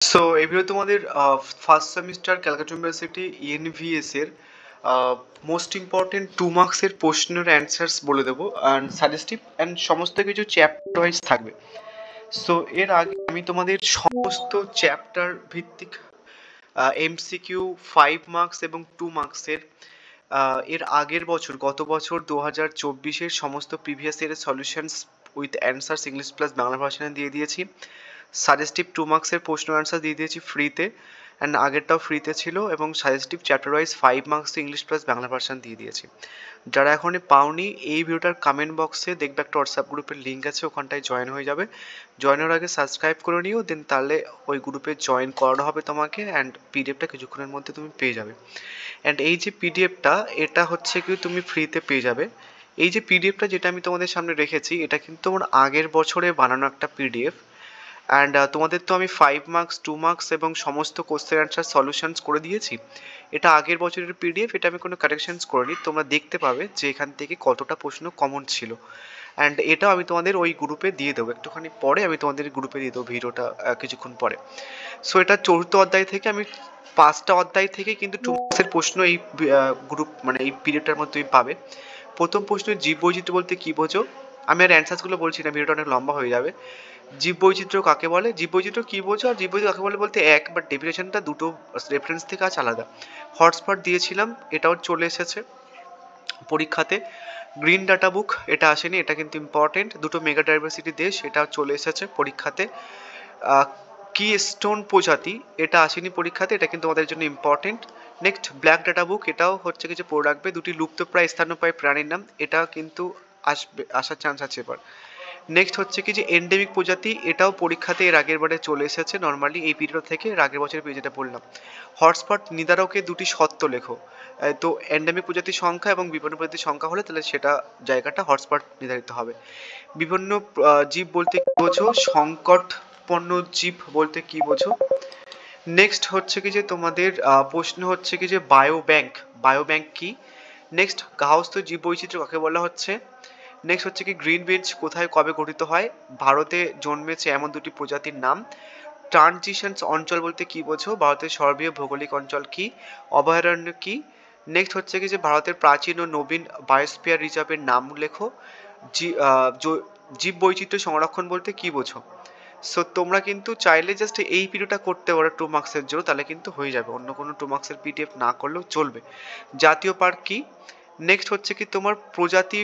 So এই video তোমাদের first semester Calcutta university ENVS এর মোস্ট ইম্পর্টেন্ট 2 মার্কসের প্রশ্নের অ্যান্সার্স বলে দেবো অ্যান্ড সাজেস্টিভ অ্যান্ড সমস্ত কিছু চ্যাপ্টার ওয়াইজ থাকবে। সো এর আগে আমি তোমাদের সমস্ত চ্যাপ্টার ভিত্তিক এমসিকিউ 5 মার্কস এবং 2 মার্কসের এর আগের বছর গত বছর 2024-এর সমস্ত প্রিভিয়াস ইয়ারের solutions with answers English plus Bangla ভার্সনে দিয়ে দিয়েছি। সাজেস্টিভ 2 মার্কসের প্রশ্ন অ্যান্সার দিয়ে দিয়েছি ফ্রিতে, অ্যান্ড আগেরটাও ফ্রিতে ছিল, এবং suggestive chapter wise 5 marks English plus Bangla version দিয়ে দিয়েছি। যারা এখনই পাওনি এই ভিডিওটার কমেন্ট বক্সে দেখবে একটা হোয়াটসঅ্যাপ গ্রুপের লিঙ্ক আছে, ওখানটায় জয়েন হয়ে যাবে। জয়েন হওয়ার আগে সাবস্ক্রাইব করে নিও, দেন তাহলে ওই গ্রুপে জয়েন করানো হবে তোমাকে, অ্যান্ড পিডিএফটা কিছুক্ষণের মধ্যে তুমি পেয়ে যাবে। অ্যান্ড এই যে পিডিএফটা এটা হচ্ছে কি তুমি ফ্রিতে পেয়ে যাবে। এই যে পিডিএফটা যেটা আমি তোমাদের সামনে রেখেছি এটা কিন্তু আমার আগের বছরে বানানো একটা পিডিএফ, অ্যান্ড তোমাদের তো আমি 5 মার্কস 2 মার্কস এবং সমস্ত কোশ্চেন অ্যান্সার সলিউশনস করে দিয়েছি। এটা আগের বছরের পিডিএফ, এটা আমি কোনো কারেকশনস করিনি, তোমরা দেখতে পাবে যে এখান থেকে কতটা প্রশ্ন কমন ছিল। অ্যান্ড এটাও আমি তোমাদের ওই গ্রুপে দিয়ে দেবো, একটুখানি পরে আমি তোমাদের গ্রুপে দিয়ে দেবো ভিডিওটা কিছুক্ষণ পরে। সো এটা চতুর্থ অধ্যায় থেকে আমি 5টা অধ্যায় থেকে কিন্তু 2 মার্কসের প্রশ্ন এই গ্রুপ মানে এই পিরিয়ডটার মধ্যে তুমি পাবে। প্রথম প্রশ্ন, জীববৈচিত্র্য বলতে কি বোঝো? আমি আর অ্যান্সার্সগুলো বলছি না, ভিডিওটা অনেক লম্বা হয়ে যাবে। জীববৈচিত্র্য কাকে বলে, জীববৈচিত্র্য কি বোঝো আর জীববৈচিত্র্য কাকে বলে বলতে এক, বাট ডেফিনেশনটা দুটো রেফারেন্স থেকে আজ আলাদা। হটস্পট দিয়েছিলাম, এটাও চলে এসেছে পরীক্ষাতে। গ্রিন ডাটা বুক এটা আসেনি, এটা কিন্তু ইম্পর্টেন্ট। দুটো মেগা ডাইভার্সিটি দেশ, এটাও চলে এসেছে পরীক্ষাতে। কি স্টোন প্রজাতি এটা আসেনি পরীক্ষাতে, এটা কিন্তু আমাদের জন্য important. Next black data book, এটাও হচ্ছে কিছু পড়ে রাখবে। দুটি লুপ্তপ্রায় স্তন্যপায়ী প্রাণীর নাম, এটা কিন্তু আসবে, আসার চান্স আছে এবার। নেক্সট হচ্ছে কি যে এন্ডেমিক প্রজাতি, এটাও পরীক্ষাতে এর আগের বারে চলে এসেছে নর্মালি এই পিরিয়ড থেকে, এর আগের বছরের পিরিয়ড যেটা বললাম। হটস্পট নির্ধারকে দুটি শর্ত লেখো। তো এন্ডেমিক প্রজাতির সংখ্যা এবং বিপন্ন প্রজাতির সংখ্যা হলে তাহলে সেটা জায়গাটা হটস্পট নির্ধারিত হবে। বিভিন্ন জীব বলতে কি বোঝো, সংকটপন্ন জীব বলতে কি বোঝো। নেক্সট হচ্ছে কি যে তোমাদের প্রশ্ন হচ্ছে কি যে বায়োব্যাংক, বায়োব্যাংক কি। নেক্সট গার্হস্থ্য জীববৈচিত্র্য কাকে বলা হচ্ছে। নেক্সট হচ্ছে কি গ্রিন বেঞ্চ কোথায় কবে গঠিত হয়, ভারতে জন্মেছে এমন দুটি প্রজাতির নাম। ট্রানজিশনস অঞ্চল বলতে কি বোঝো, ভারতের সর্বীয় ভৌগোলিক অঞ্চল কি, অভয়ারণ্য কি। নেক্সট হচ্ছে কি যে ভারতের প্রাচীন ও নবীন বায়োস্ফিয়ার রিজার্ভের নাম লেখো। জীব বৈচিত্র্য সংরক্ষণ বলতে কি বোঝো। সো তোমরা কিন্তু চাইলে জাস্ট এই পিডিএফটা করতে পারো 2 মার্কসের জন্য, তাহলে কিন্তু হয়ে যাবে, অন্য কোনো 2 মার্কসের পিডিএফ না করলেও চলবে। জাতীয় পার্ক কি। নেক্সট হচ্ছে কি তোমার প্রজাতি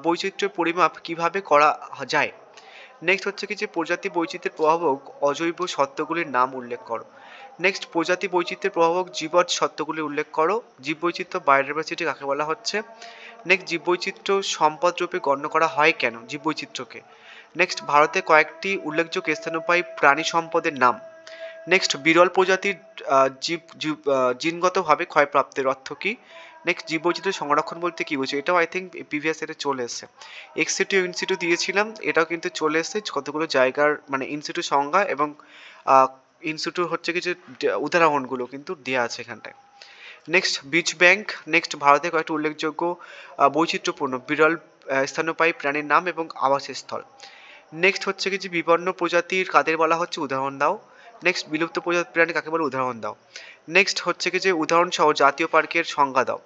বৈচিত্র্যের পরিমাপ কিভাবে করা যায়। নেক্সট হচ্ছে কি যে প্রজাতি বৈচিত্র্যের প্রভাবক অজৈব সত্ত্বগুলির নাম উল্লেখ করো। নেক্সট প্রজাতি বৈচিত্র্যের প্রভাবক জীবৎ সত্ত্বগুলি উল্লেখ করো। জীববৈচিত্র্য বায়োডাইভার্সিটি কাকে বলা হচ্ছে। নেক্সট জীববৈচিত্র্য সম্পদ রূপে গণ্য করা হয় কেন জীববৈচিত্র্যকে। নেক্সট ভারতে কয়েকটি উল্লেখযোগ্য স্তন্যপায়ী প্রাণী সম্পদের নাম। নেক্সট বিরল প্রজাতির জিনগতভাবে ক্ষয়প্রাপ্তের অর্থ কী। নেক্সট জীববৈচিত্র্য সংরক্ষণ বলতে কী বোঝো, এটাও আই থিঙ্ক প্রিভিয়াস ইয়ারে চলে এসেছে। এক্সিটু ইনসিটু দিয়েছিলাম, এটাও কিন্তু চলে এসেছে, কতগুলো জায়গার মানে ইনসিটু সংজ্ঞা এবং ইনসিটু হচ্ছে কি যে উদাহরণগুলো কিন্তু দেওয়া আছে এখানটায়। Next beach bank. নেক্সট ভারতের কয়েকটি উল্লেখযোগ্য বৈচিত্র্যপূর্ণ বিরল স্তন্যপায়ী প্রাণীর নাম এবং আবাসস্থল। নেক্সট হচ্ছে কি যে বিপন্ন প্রজাতির কাদের বলা হচ্ছে, উদাহরণ দাও। নেক্সট বিলুপ্ত প্রজাতির প্রাণী কাকে বলে, উদাহরণ দাও। নেক্সট হচ্ছে কি যে উদাহরণ সহ জাতীয় পার্কের সংজ্ঞা দাও।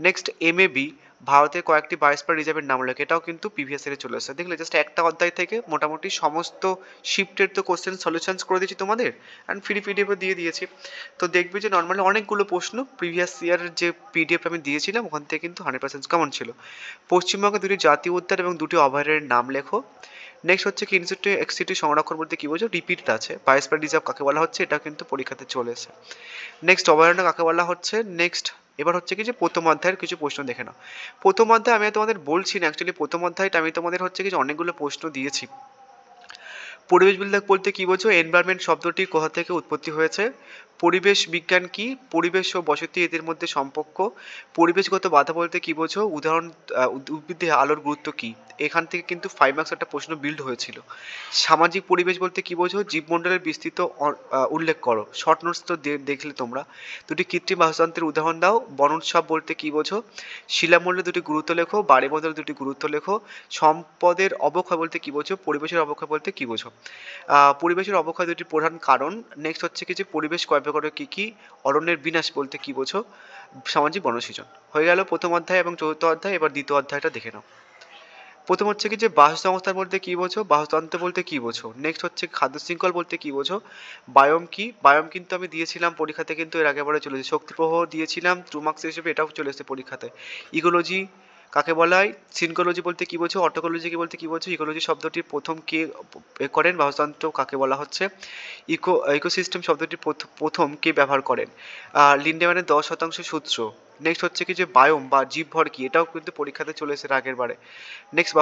নেক্সট এমএবি ভারতের কয়েকটি বায়োস্ফিয়ার রিজার্ভের নাম লেখো, এটাও কিন্তু প্রিভিয়াস ইয়ারে চলে আসছে। দেখলে জাস্ট একটা অধ্যায় থেকে মোটামুটি সমস্ত শিফটের তো কোশ্চেন সলিউশনস করে দিয়েছি তোমাদের, অ্যান্ড ফ্রি পিডিএফও দিয়ে দিয়েছি। তো দেখবি যে নর্মালি অনেকগুলো প্রশ্ন প্রিভিয়াস ইয়ারের যে পিডিএফ আমি দিয়েছিলাম ওখান থেকে কিন্তু 100% কমন ছিল। পশ্চিমবঙ্গে দুটি জাতীয় উদ্যান এবং দুটি অভয়ারণ্যের নাম লেখো। নেক্সট হচ্ছে কি ইনসিটু এক্সিটু সংরক্ষণ বলতে কি বোঝো, রিপিট আছে। বায়োস্ফিয়ার রিজার্ভ কাকে বলা হচ্ছে, এটা কিন্তু পরীক্ষাতে চলে এসেছে। নেক্সট অভয়ারণ্য কাকে বলা হচ্ছে। নেক্সট এবার হচ্ছে কি যে প্রথম অধ্যায়ের কিছু প্রশ্ন দেখে নাও। প্রথম অধ্যায় আমি তোমাদের বলছি না, অ্যাকচুয়ালি প্রথম অধ্যায়টা আমি তোমাদের হচ্ছে কি যে অনেকগুলো প্রশ্ন দিয়েছি। পরিবেশ বিদ্যা বলতে কি বোঝো, এনভায়রনমেন্ট শব্দটি কোথা থেকে উৎপত্তি হয়েছে। পরিবেশ বিজ্ঞান কি, পরিবেশ ও বসতি এদের মধ্যে সম্পর্ক। পরিবেশগত বাধা বলতে কি বোঝো, উদাহরণ উদ্ভিদে আলোর গুরুত্ব কি। এখান থেকে কিন্তু 5 মার্কস একটা প্রশ্ন বিল্ড হয়েছিল। সামাজিক পরিবেশ বলতে কি বোঝো, জীবমণ্ডলের বিস্তৃত উল্লেখ করো। শর্ট নোটস তো দেখলে তোমরা। দুটি কৃত্রিম বাস্তুতন্ত্রের উদাহরণ দাও। বনোৎসব বলতে কি বোঝো। শিলামণ্ডলের দুটি গুরুত্ব লেখো। বাড়িমণ্ডলের দুটি গুরুত্ব লেখো। সম্পদের অবক্ষয় বলতে কি বোঝো, পরিবেশের অবক্ষয় বলতে কি বোঝো। পরিবেশের অবক্ষয় দুটি প্রধান কারণ। নেক্সট হচ্ছে কি যে পরিবেশ কয় প্রকারের কী কী, অরণ্যের বিনাশ বলতে কী বোঝো, সামাজিক বনসৃজন। হয়ে গেল প্রথম অধ্যায় এবং চতুর্থ অধ্যায়। এবার দ্বিতীয় অধ্যায়টা দেখে নাও। প্রথম হচ্ছে কি যে বাস্তুসংস্থান বলতে কী বোঝো, বাস্তুতন্ত্র বলতে কী বোঝো। নেক্সট হচ্ছে খাদ্য শৃঙ্খল বলতে কী বোঝো, বায়োম কি, বায়োম কিন্তু আমি দিয়েছিলাম পরীক্ষাতে, কিন্তু এর আগেবারে চলে এসেছে। শক্তিপ্রবাহ দিয়েছিলাম 2 মার্কস হিসেবে, এটাও চলে এসেছে পরীক্ষাতে। ইকোলজি কাকে বলা হয়, সিনকোলজি বলতে কী বোঝো, অটোকোলজি কি বলতে কী বোঝো, ইকোলজি শব্দটির প্রথম কে করেন, বাস্তুতন্ত্র কাকে বলা হচ্ছে, ইকোসিস্টেম শব্দটির প্রথম কে ব্যবহার করেন, লিন্ডেম্যানের 10% সূত্র। নেক্সট হচ্ছে কি যে বায়োম বা জীবভর কি, এটাও কিন্তু পরীক্ষাতে চলে এসেছে আগের বারে। নেক্সট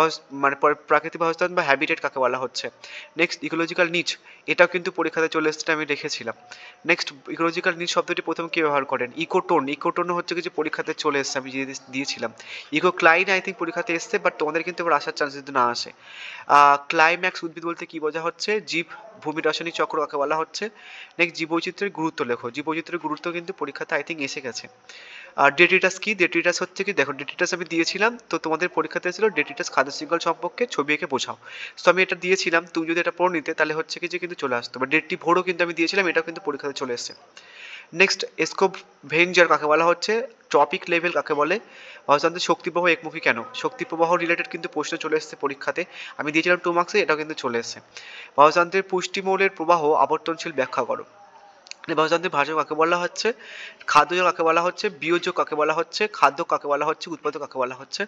মানে প্রাকৃতিক বাসস্থান বা হ্যাবিটেট কাকে বলা হচ্ছে। নেক্সট ইকোলজিক্যাল নিচ, এটাও কিন্তু পরীক্ষাতে চলে এসেছে, আমি দেখেছিলাম। নেক্সট ইকোলজিক্যাল নিচ শব্দটি প্রথম কে ব্যবহার করেন, ইকোটোন। ইকোটোন হচ্ছে কিছু পরীক্ষাতে চলে এসেছে, আমি দিয়েছিলাম। ইকোক্লাইন আই থিঙ্ক পরীক্ষাতে এসছে, বাট তোমাদের কিন্তু এবার আসার চান্স যদি না আসে। ক্লাইম্যাক্স উদ্ভিদ বলতে কি বোঝা হচ্ছে, জীব ভূমি রাসায়নিক চক্র কাকে বলা হচ্ছে। নেক্সট জীববৈচিত্র্যের গুরুত্ব লেখো, জীববৈচিত্র্যের গুরুত্ব কিন্তু পরীক্ষাতে আই থিঙ্ক এসে গেছে। আর ডেট্রিটাস কি, ডেট্রিটাস হচ্ছে কি, দেখো ডেট্রিটাস আমি দিয়েছিলাম, তো তোমাদের পরীক্ষাতে এসেছিল ডেট্রিটাস খাদ্য শৃঙ্খল সম্পর্কে ছবি এঁকে বোঝাও। তো আমি এটা দিয়েছিলাম, তুমি যদি এটা পড়ে নিতে তাহলে হচ্ছে কি যে কিন্তু চলে আসতো। বা ডেট্রি ভোরও কিন্তু আমি দিয়েছিলাম, এটাও কিন্তু পরীক্ষাতে চলে এসেছে। নেক্সট স্কোপ ভেঞ্জার কাকে বলা হচ্ছে, টপিক লেভেল কাকে বলে, বাস্তুতন্ত্রে শক্তি প্রবাহ একমুখী কেন, শক্তি প্রবাহ রিলেটেড কিন্তু প্রশ্ন চলে এসেছে পরীক্ষাতে, আমি দিয়েছিলাম 2 মার্কসে, এটাও কিন্তু চলে এসেছে। বাস্তুতন্ত্রের পুষ্টিমৌলের প্রবাহ আবর্তনশীল ব্যাখ্যা করো। বাস্তুতন্ত্রের ভাষা কাকে বলা হচ্ছে, খাদ্য কাকে বলা হচ্ছে, বিয়োজ্য কাকে বলা হচ্ছে, খাদ্য কাকে বলা হচ্ছে, উৎপাদক কাকে বলা হচ্ছে,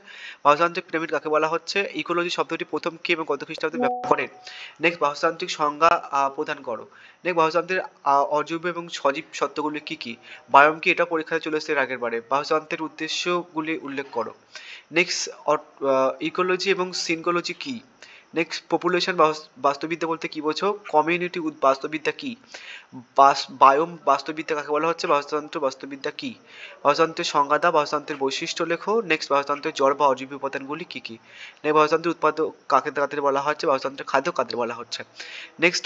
বাস্তুতান্ত্রিক পিরামিড কাকে বলা হচ্ছে, ইকোলজি শব্দটি প্রথম কে এবং কত খ্রিস্টাব্দে ব্যবহার করেন। নেক্সট বাস্তুতান্ত্রিক সংজ্ঞা প্রদান করো। নেক্সট বাস্তুতন্ত্রের অজৈব এবং সজীব সত্ত্বগুলি কী কী, বায়োম কি, এটা পরীক্ষায় চলে এসেছে এর আগের বারে। বাস্তুতন্ত্রের উদ্দেশ্যগুলি উল্লেখ করো। নেক্সট ইকোলজি এবং সিনকোলজি কী। নেক্সট পপুলেশন বাস্তুবিদ্যা বলতে কী বোঝো, কমিউনিটি বাস্তুবিদ্যা কী, বায়োম বাস্তুবিদ্যা কাকে বলা হচ্ছে, বাস্তুতন্ত্র বাস্তুবিদ্যা কী, বাস্তুতন্ত্রের সংজ্ঞা দাও, বাস্তুতন্ত্রের বৈশিষ্ট্য লেখো। নেক্সট বাস্তুতন্ত্রের জড় বা অজৈব উপাদানগুলি কী কী। নেক্সট বাস্তুতন্ত্রের উৎপাদক কাদের বলা হচ্ছে, বাস্তুতন্ত্রের খাদ্য কাদের বলা হচ্ছে। নেক্সট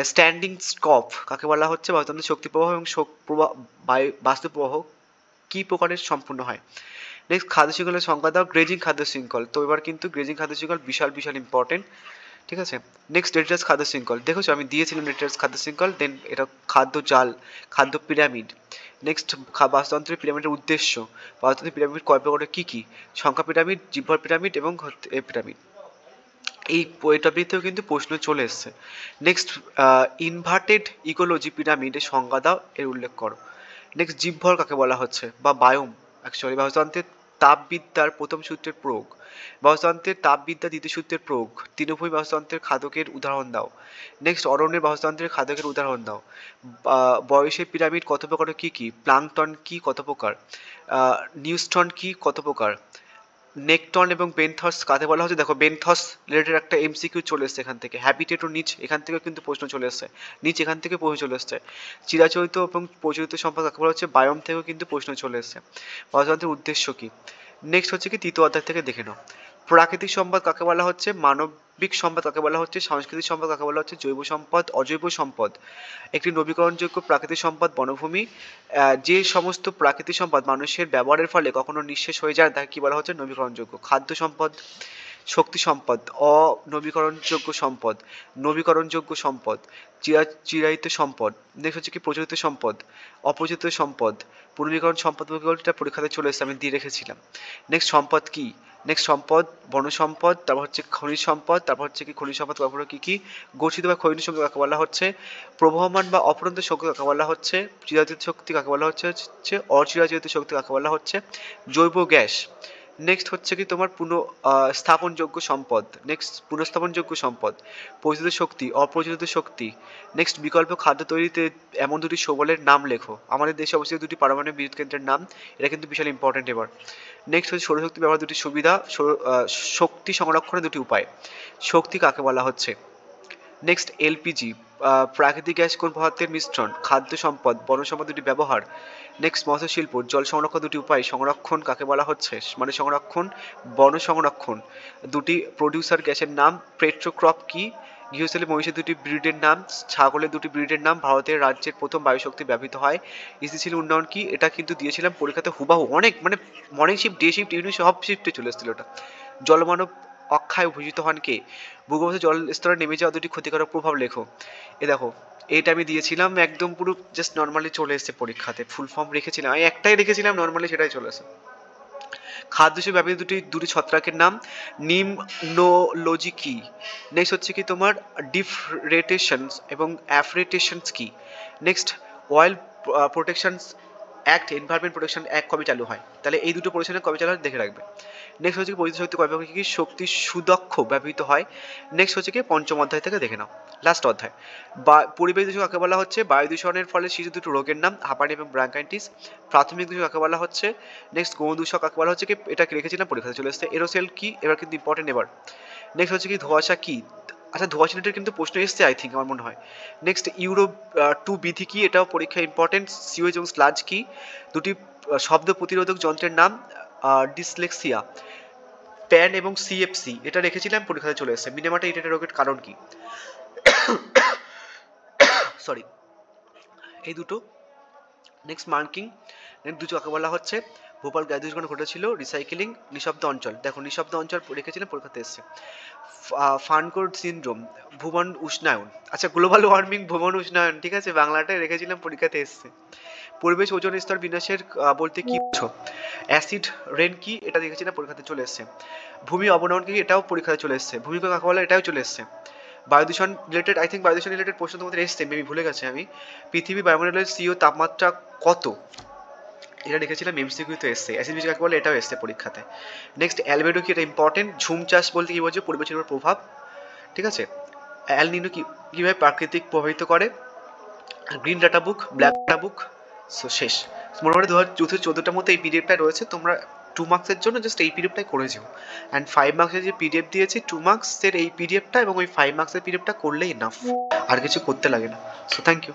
স্ট্যান্ডিং স্কপ কাকে বলা হচ্ছে, বাস্তুতন্ত্রের শক্তি প্রবাহ এবং শোক প্রবাহ বাস্তু প্রবাহ কী প্রকারের সম্পূর্ণ হয়। নেক্সট খাদ্য শৃঙ্খলের সংজ্ঞা দাও, গ্রেজিং খাদ্য শৃঙ্খল। তো এবার কিন্তু গ্রেজিং খাদ্য শৃঙ্খল বিশাল বিশাল ইম্পর্টেন্ট, ঠিক আছে। নেক্সট ডেট্রিটাস খাদ্য শৃঙ্খল, দেখেছো আমি দিয়েছিলাম ডেট্রিটাস খাদ্য শৃঙ্খল, দেন এটা খাদ্য জাল, খাদ্য পিরামিড। নেক্সট বাস্তুতন্ত্রের পিরামিডের উদ্দেশ্য, বাস্তুতন্ত্রের পিরামিড কয় প্রকারের কী কী, সংখ্যা পিরামিড, জীবভর পিরামিড এবং পিরামিড। এই টপিকতেও কিন্তু প্রশ্ন চলে এসছে। নেক্সট ইনভার্টেড ইকোলজি পিরামিডের সংজ্ঞা দাও, এর উল্লেখ করো। নেক্সট জীবভর কাকে বলা হচ্ছে বা বায়োম, অ্যাকচুয়ালি বাস্তুতন্ত্রের তাপবিদ্যার প্রথম সূত্রের প্রয়োগ, বাস্তুতন্ত্রের তাপবিদ্যা দ্বিতীয় সূত্রের প্রয়োগ, তৃণভূমি বাস্তুতন্ত্রের খাদকের উদাহরণ দাও। নেক্সট অরণ্যের বাস্তুতন্ত্রের খাদকের উদাহরণ দাও। বয়সের পিরামিড কত প্রকার কী কী, প্লাঙ্কটন কি কত প্রকার, নিউস্টন কি কত প্রকার, নেকটন এবং বেনথস কাকে বলা হচ্ছে। দেখো বেনথস রিলেটেড একটা এমসিকিউ চলে এসছে এখান থেকে, হ্যাবিটেট ও নিচ এখান থেকে কিন্তু প্রশ্ন চলে এসছে, নিচ এখান থেকে প্রশ্ন চলে এসছে। চিরাচরিত এবং প্রচলিত সম্পদ কাকে বলা হচ্ছে, বায়োম থেকেও কিন্তু প্রশ্ন চলে এসছে। বাস্তুতন্ত্রের উদ্দেশ্য কি। নেক্সট হচ্ছে কি তৃতীয় অধ্যায় থেকে দেখে নাও। প্রাকৃতিক সম্পদ কাকে বলা হচ্ছে, মানবিক সম্পদ কাকে বলা হচ্ছে, সাংস্কৃতিক সম্পদ কাকে বলা হচ্ছে, জৈব সম্পদ, অজৈব সম্পদ। একটি নবীকরণযোগ্য প্রাকৃতিক সম্পদ বনভূমি, যে সমস্ত প্রাকৃতিক সম্পদ মানুষের ব্যবহারের ফলে কখনো নিঃশেষ হয়ে যায় তাকে কি বলা হচ্ছে, নবীকরণযোগ্য। খাদ্য সম্পদ, শক্তি সম্পদ, অনবীকরণযোগ্য সম্পদ, নবীকরণযোগ্য সম্পদ, চিরায়িত সম্পদ। নেক্সট হচ্ছে কি প্রচলিত সম্পদ, অপ্রচলিত সম্পদ, পুনর্নবীকরণ সম্পদ বলতে পরীক্ষাতে চলে এসেছে, আমি দিয়ে রেখেছিলাম। নেক্সট সম্পদ কি, নেক্সট সম্পদ বন সম্পদ, তারপর হচ্ছে খনিজ সম্পদ, তারপর হচ্ছে কি খনিজ সম্পদ তারপরে কি কি, গচ্ছিত বা খনিজ সম্পদ কাকে বলা হচ্ছে, প্রবহমান বা অপরন্ত শক্তি কাকে বলা হচ্ছে, চিরাচরিত শক্তি কাকে বলা হচ্ছে, অচিরাচরিত শক্তি কাকে বলা হচ্ছে, জৈব গ্যাস। নেক্সট হচ্ছে কি তোমার স্থাপনযোগ্য সম্পদ, নেক্সট পুনঃস্থাপনযোগ্য সম্পদ, প্রচলিত শক্তি, অপ্রচলিত শক্তি। নেক্সট বিকল্প খাদ্য তৈরিতে এমন দুটি সবলের নাম লেখো। আমাদের দেশে অবস্থিত দুটি পারমাণবিক বিদ্যুৎ কেন্দ্রের নাম, এটা কিন্তু বিশাল ইম্পর্টেন্ট এবার। নেক্সট হচ্ছে সৌরশক্তি ব্যবহার দুটি সুবিধা, শক্তি সংরক্ষণের দুটি উপায়, শক্তি কাকে বলা হচ্ছে। নেক্সট এলপিজি, প্রাকৃতিক গ্যাস কোন পদার্থের মিশ্রণ, খাদ্য সম্পদ, বন সম্পদ দুটি ব্যবহার। নেক্সট মৎস্য শিল্প, জল সংরক্ষণ দুটি উপায়, সংরক্ষণ কাকে বলা হচ্ছে, মানে সংরক্ষণ, বন সংরক্ষণ। দুটি প্রডিউসার গ্যাসের নাম, পেট্রোক্রপ কি, গৃহস্থলী মহিষের দুটি ব্রিডের নাম, ছাগলের দুটি ব্রিডের নাম, ভারতের রাজ্যের প্রথম বায়ুশক্তি ব্যবহৃত হয়, স্থিতিশীল উন্নয়ন কি, এটা কিন্তু দিয়েছিলাম পরীক্ষাতে হুবাহু, অনেক মানে morning shift, day shift, evening সব শিফটে চলে এসেছিল ওটা। জলমানব অক্ষায় ভূষিত হন কে? ভূগর্ভস্থ জল স্তরে নেমে যাওয়া দুটি ক্ষতিকারক প্রভাব লেখো। এ দেখো, এটা আমি দিয়েছিলাম একদম পুরো জাস্ট নর্মালি চলে এসেছে পরীক্ষাতে, ফুল ফর্ম রেখেছিলাম, আমি একটাই রেখেছিলাম নর্মালি, সেটাই চলে এসেছে। খাদ্য হিসেবে ব্যবহৃত দুটি ছত্রাকের নাম, নিমনোলজি কি? নেক্সট হচ্ছে কি তোমার ডিফরেটেশনস এবং অ্যাফ্রেটেশনস কি? Next wild protections act, environment protection act কবে চালু হয়? তাহলে এই দুটো পরিচালনা কবে চালু হয় দেখে রাখবে। নেক্সট হচ্ছে কি পরিবেশ শক্তি কয় প্রকার, কি শক্তি সুদক্ষ ব্যবহৃত হয়? নেক্সট হচ্ছে কি পঞ্চম অধ্যায় থেকে দেখে নাও, লাস্ট অধ্যায়। বা পরিবেশ দূষণ কাকে বলা হচ্ছে? বায়ু দূষণের ফলে শিশু দুটো রোগের নাম, হাঁপানি এবং ব্রঙ্কাইটিস। প্রাথমিক দূষণ কাকে বলা হচ্ছে? নেক্সট গৌণ দূষণ কাকে বলা হচ্ছে? কি এটা রেখেছিলাম পরীক্ষাতে চলে এসেছে। এরোসেল কি? এবার কিন্তু ইম্পর্টেন্ট এবার। নেক্সট হচ্ছে কি ধোঁয়াশা কি? আচ্ছা ধোঁয়াশা রিলেটেড কিন্তু প্রশ্ন এসছে আই থিঙ্ক, আমার মনে হয়। নেক্সট ইউরো 2 বিধি কি? এটাও পরীক্ষা ইম্পর্টেন্ট। সিওয়েজ এবং স্লাজ কি? দুটি শব্দ প্রতিরোধক যন্ত্রের নাম, ডিসলেক্সিয়া। প্যান এবং সিএফসি এটা রেখেছিলাম পরীক্ষাতে চলে এসেছে। মিনেমাটা ইরিটেটেড রোগের কারণ কি? সরি, এই দুটো। নেক্সট মার্কিং দুটো কাকে বলা হচ্ছে? ভোপাল গ্যাস দুর্ঘটনা ঘটেছিল। রিসাইকেলিং, নিঃশব্দ অঞ্চল, দেখো নিঃশব্দ অঞ্চল রেখেছিলাম পরীক্ষাতে এসেছে। ফানকোড সিনড্রোম, ভুবন উষ্ণায়ন, আচ্ছা গ্লোবাল ওয়ার্মিং ভুবন উষ্ণায়ন, ঠিক আছে, বাংলাটাই রেখেছিলাম পরীক্ষাতে এসেছে। পরিবেশ ওজোন স্তর বিনাশের বলতে কি বুঝো? অ্যাসিড রেন কি? এটা দেখেছিলাম পরীক্ষাতে চলে এসেছে। ভূমি অবনমন কি? এটাও পরীক্ষাতে চলে এসেছে। ভূমিকম্প কাকে বলে? এটাও চলে এসেছে। বায়ু দূষণ রিলেটেড, আই থিঙ্ক বায়ু দূষণ রিলেটেড প্রশ্ন তোমাদের এসছে, মেবি ভুলে গেছে আমি। পৃথিবী বায়ুমণ্ডলের সিও তাপমাত্রা কত? এটা লিখেছিলাম এমসিকিউতে এসছে। অ্যাসিড বীজ কাকে বলে? এটাও এসছে পরীক্ষাতে। নেক্সট অ্যালবেডো কি? এটা ইম্পর্টেন্ট। ঝুম চাষ বলতে কি বলছে? পরিবেশের উপর প্রভাব, ঠিক আছে। অ্যাল নিনো কি কীভাবে প্রাকৃতিক প্রভাবিত করে? Green data book, black data book. So শেষ, মোটামুটি 2014টার মধ্যে এই পিডিএফটা রয়েছে, তোমরা 2 মার্কসের জন্য জাস্ট এই পিডিএফটাই করে যেও। অ্যান্ড 5 মার্কসের যে পিডিএফ দিয়েছি 2 মার্কসের এই পিডিএফটা এবং ওই 5 মার্কসের পিডিএফটা করলেই এনাফ, আর কিছু করতে লাগে না। So thank you.